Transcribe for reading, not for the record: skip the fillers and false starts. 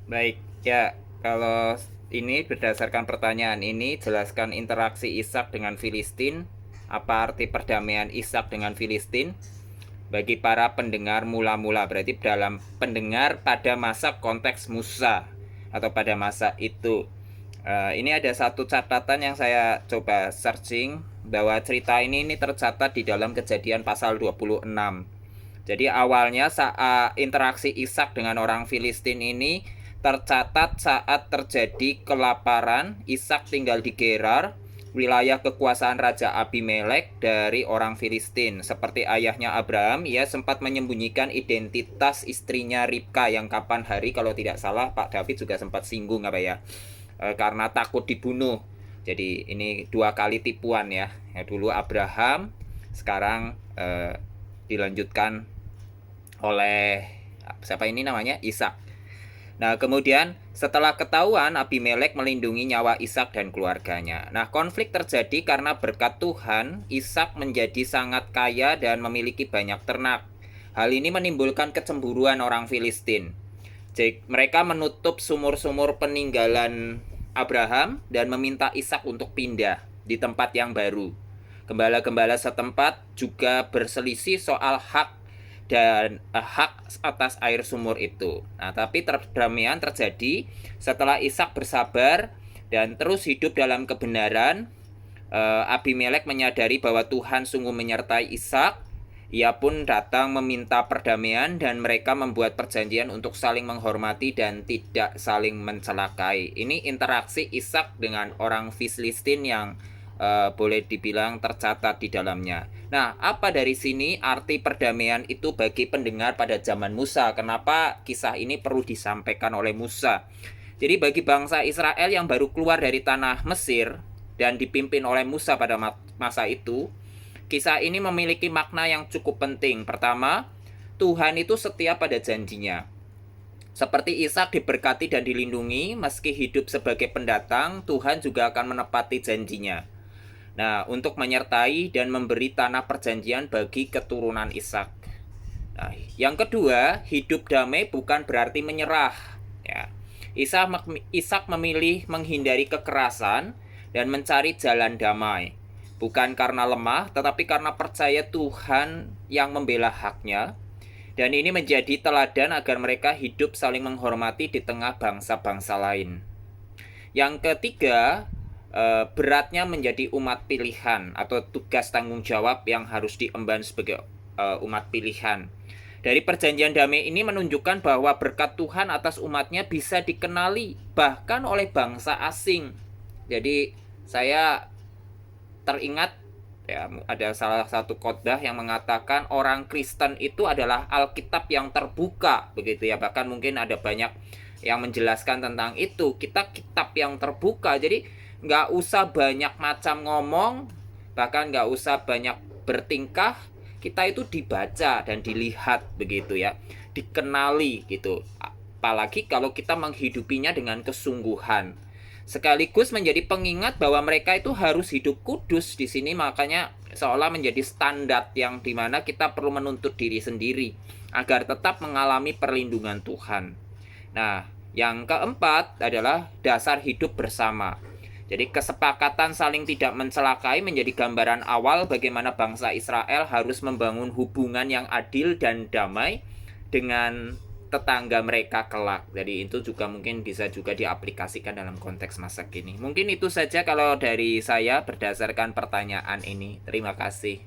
Baik, ya, kalau ini berdasarkan pertanyaan ini, jelaskan interaksi Ishak dengan Filistin. Apa arti perdamaian Ishak dengan Filistin? Bagi para pendengar mula-mula, berarti dalam pendengar pada masa konteks Musa atau pada masa itu. Ini ada satu catatan yang saya coba searching bahwa cerita ini tercatat di dalam Kejadian pasal 26. Jadi awalnya saat interaksi Ishak dengan orang Filistin ini tercatat saat terjadi kelaparan. Ishak tinggal di Gerar, wilayah kekuasaan Raja Abimelek dari orang Filistin. Seperti ayahnya Abraham, ia sempat menyembunyikan identitas istrinya Ribka yang kapan hari kalau tidak salah Pak David juga sempat singgung apa ya, karena takut dibunuh. Jadi ini dua kali tipuan ya. Dulu Abraham, sekarang dilanjutkan oleh siapa ini namanya, Ishak. Nah, kemudian setelah ketahuan, Abimelek melindungi nyawa Ishak dan keluarganya. Nah, konflik terjadi karena berkat Tuhan, Ishak menjadi sangat kaya dan memiliki banyak ternak. Hal ini menimbulkan kecemburuan orang Filistin. Jadi, mereka menutup sumur-sumur peninggalan Abraham dan meminta Ishak untuk pindah di tempat yang baru. Gembala-gembala setempat juga berselisih soal hak dan hak atas air sumur itu. Nah, tapi perdamaian terjadi setelah Ishak bersabar dan terus hidup dalam kebenaran. Abimelek menyadari bahwa Tuhan sungguh menyertai Ishak. Ia pun datang meminta perdamaian dan mereka membuat perjanjian untuk saling menghormati dan tidak saling mencelakai. Ini interaksi Ishak dengan orang Filistin yang boleh dibilang tercatat di dalamnya. Nah, apa dari sini arti perdamaian itu bagi pendengar pada zaman Musa? Kenapa kisah ini perlu disampaikan oleh Musa? Jadi bagi bangsa Israel yang baru keluar dari tanah Mesir dan dipimpin oleh Musa pada masa itu, kisah ini memiliki makna yang cukup penting. Pertama, Tuhan itu setia pada janjinya. Seperti Ishak diberkati dan dilindungi, meski hidup sebagai pendatang, Tuhan juga akan menepati janjinya. Nah, untuk menyertai dan memberi tanah perjanjian bagi keturunan Ishak. Nah, yang kedua, hidup damai bukan berarti menyerah. Ya. Ishak memilih menghindari kekerasan dan mencari jalan damai. Bukan karena lemah, tetapi karena percaya Tuhan yang membela haknya. Dan ini menjadi teladan agar mereka hidup saling menghormati di tengah bangsa-bangsa lain. Yang ketiga, beratnya menjadi umat pilihan atau tugas tanggung jawab yang harus diemban sebagai umat pilihan. Dari perjanjian damai ini menunjukkan bahwa berkat Tuhan atas umatnya bisa dikenali bahkan oleh bangsa asing. Jadi saya teringat ya, ada salah satu khotbah yang mengatakan orang Kristen itu adalah Alkitab yang terbuka, begitu ya. Bahkan mungkin ada banyak yang menjelaskan tentang itu. Kita kitab yang terbuka, jadi nggak usah banyak macam ngomong, bahkan nggak usah banyak bertingkah. Kita itu dibaca dan dilihat, begitu ya, dikenali gitu. Apalagi kalau kita menghidupinya dengan kesungguhan, sekaligus menjadi pengingat bahwa mereka itu harus hidup kudus di sini. Makanya seolah menjadi standar yang dimana kita perlu menuntut diri sendiri agar tetap mengalami perlindungan Tuhan. Nah, yang keempat adalah dasar hidup bersama. Jadi kesepakatan saling tidak mencelakai menjadi gambaran awal bagaimana bangsa Israel harus membangun hubungan yang adil dan damai dengan tetangga mereka kelak. Jadi itu juga mungkin bisa juga diaplikasikan dalam konteks masa kini. Mungkin itu saja kalau dari saya berdasarkan pertanyaan ini. Terima kasih.